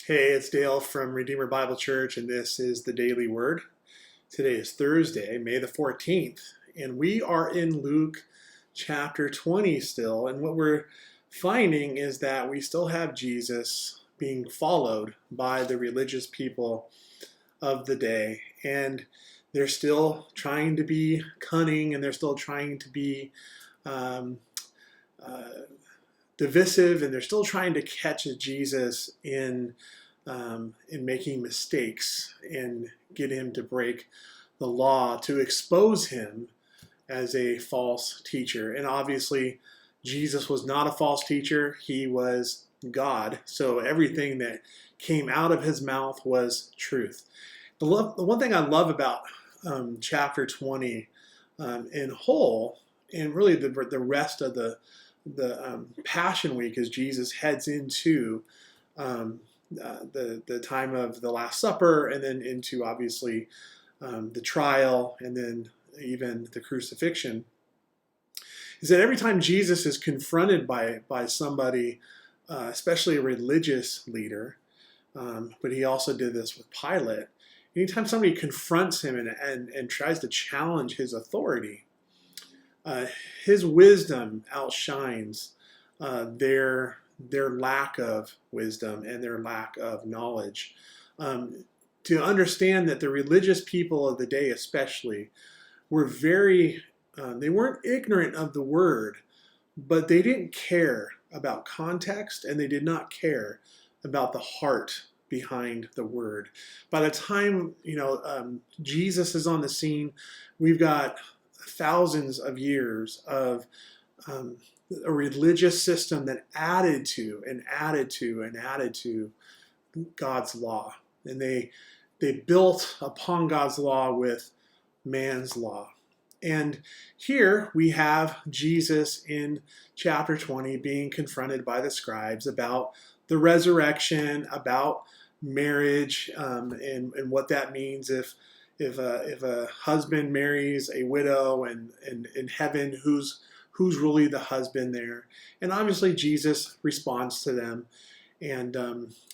Hey, it's Dale from Redeemer Bible Church, and this is the Daily Word. Today is Thursday, May the 14th, and we are in Luke chapter 20 still. And what we're finding is that we still have Jesus being followed by the religious people of the day. And they're still trying to be cunning, and they're still trying to be um, uh, divisive, and they're still trying to catch Jesus in making mistakes and get him to break the law, to expose him as a false teacher. And obviously, Jesus was not a false teacher. He was God. So everything that came out of his mouth was truth. The one thing I love about chapter 20 in whole, and really the rest of the Passion Week, as Jesus heads into the time of the Last Supper, and then into obviously the trial, and then even the crucifixion, is that every time Jesus is confronted by somebody, especially a religious leader, but he also did this with Pilate. Anytime somebody confronts him and tries to challenge his authority, his wisdom outshines their lack of wisdom and their lack of knowledge. To understand that the religious people of the day especially were they weren't ignorant of the word, but they didn't care about context, and they did not care about the heart behind the word. By the time Jesus is on the scene, we've got thousands of years of a religious system that added to and added to and added to God's law. And they built upon God's law with man's law. And here we have Jesus in chapter 20 being confronted by the scribes about the resurrection, about marriage, and what that means if a husband marries a widow, and in heaven, who's really the husband there. And obviously Jesus responds to them and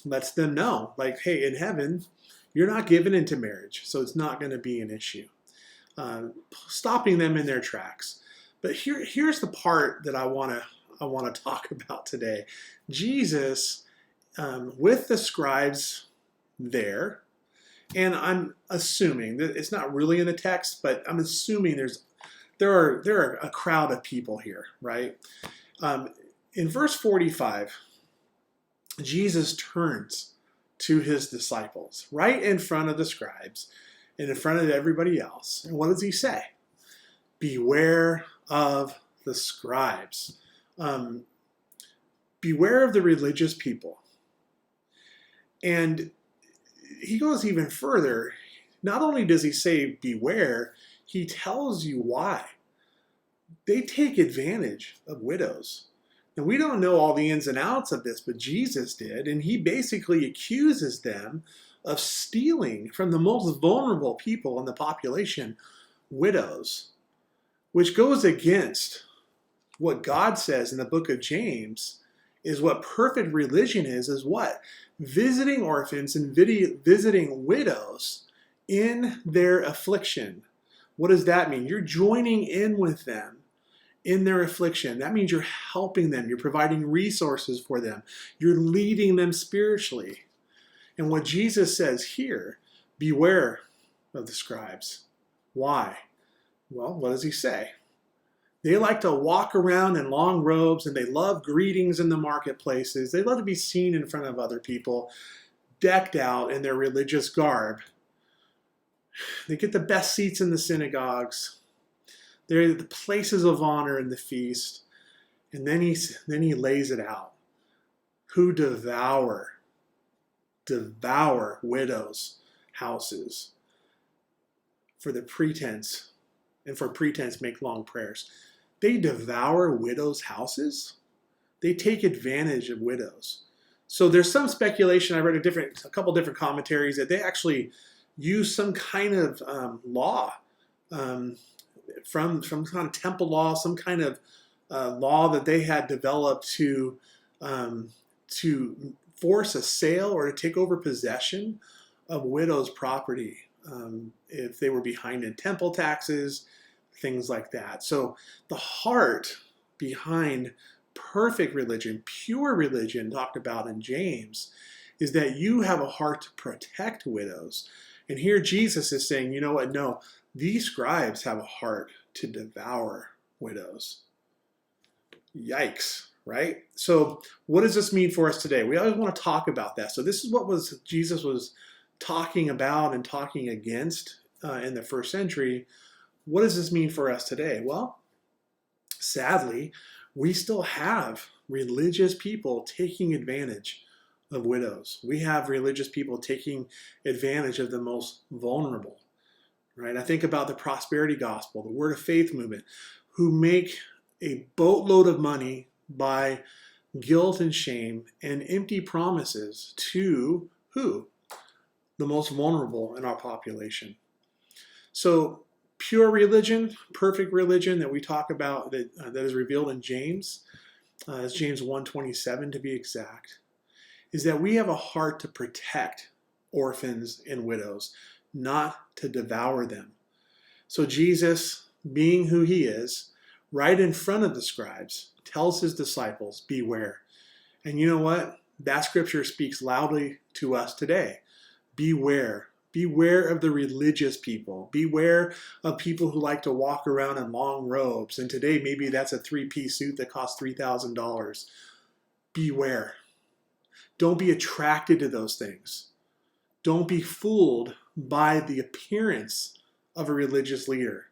lets them know, like, hey, in heaven, you're not given into marriage, so it's not going to be an issue. Stopping them in their tracks. But here's the part that I want to talk about today. Jesus, with the scribes there, and I'm assuming that it's not really in the text, but I'm assuming there are a crowd of people here, right? In verse 45, Jesus turns to his disciples right in front of the scribes and in front of everybody else. And what does he say? Beware of the scribes. Beware of the religious people. And he goes even further. Not only does he say beware, he tells you why. They take advantage of widows. And we don't know all the ins and outs of this, but Jesus did. And he basically accuses them of stealing from the most vulnerable people in the population, widows, which goes against what God says in the book of James is what perfect religion is what? Visiting orphans and visiting widows in their affliction. What does that mean? You're joining in with them in their affliction. That means you're helping them. You're providing resources for them. You're leading them spiritually. And what Jesus says here, beware of the scribes. Why? Well, what does he say? They like to walk around in long robes, and they love greetings in the marketplaces. They love to be seen in front of other people, decked out in their religious garb. They get the best seats in the synagogues. They're the places of honor in the feast. And then he lays it out. Who devour widows' houses for the pretense, and for pretense make long prayers. They devour widows' houses. They take advantage of widows. So there's some speculation. I read a couple different commentaries that they actually use some kind of law, from some kind of temple law, some kind of law that they had developed to force a sale or to take over possession of widows' property if they were behind in temple taxes, things like that. So the heart behind perfect religion, pure religion, talked about in James, is that you have a heart to protect widows. And here Jesus is saying, you know what? No, these scribes have a heart to devour widows. Yikes, right? So what does this mean for us today? We always want to talk about that. So this is what Jesus was talking about and talking against in the first century. What does this mean for us today? Well, sadly, we still have religious people taking advantage of widows. We have religious people taking advantage of the most vulnerable, right? I think about the prosperity gospel, the word of faith movement, who make a boatload of money by guilt and shame and empty promises to who? The most vulnerable in our population. So pure religion, perfect religion that we talk about that is revealed in James, it's James 1:27 to be exact, is that we have a heart to protect orphans and widows, not to devour them. So Jesus, being who he is, right in front of the scribes, tells his disciples, beware. And you know what? That scripture speaks loudly to us today. Beware. Beware of the religious people. Beware of people who like to walk around in long robes. And today, maybe that's a three-piece suit that costs $3,000. Beware. Don't be attracted to those things. Don't be fooled by the appearance of a religious leader.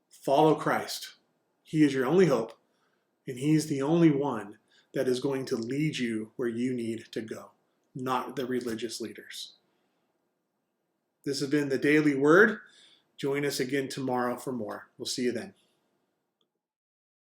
Follow Christ. He is your only hope, and he's the only one that is going to lead you where you need to go, not the religious leaders. This has been the Daily Word. Join us again tomorrow for more. We'll see you then.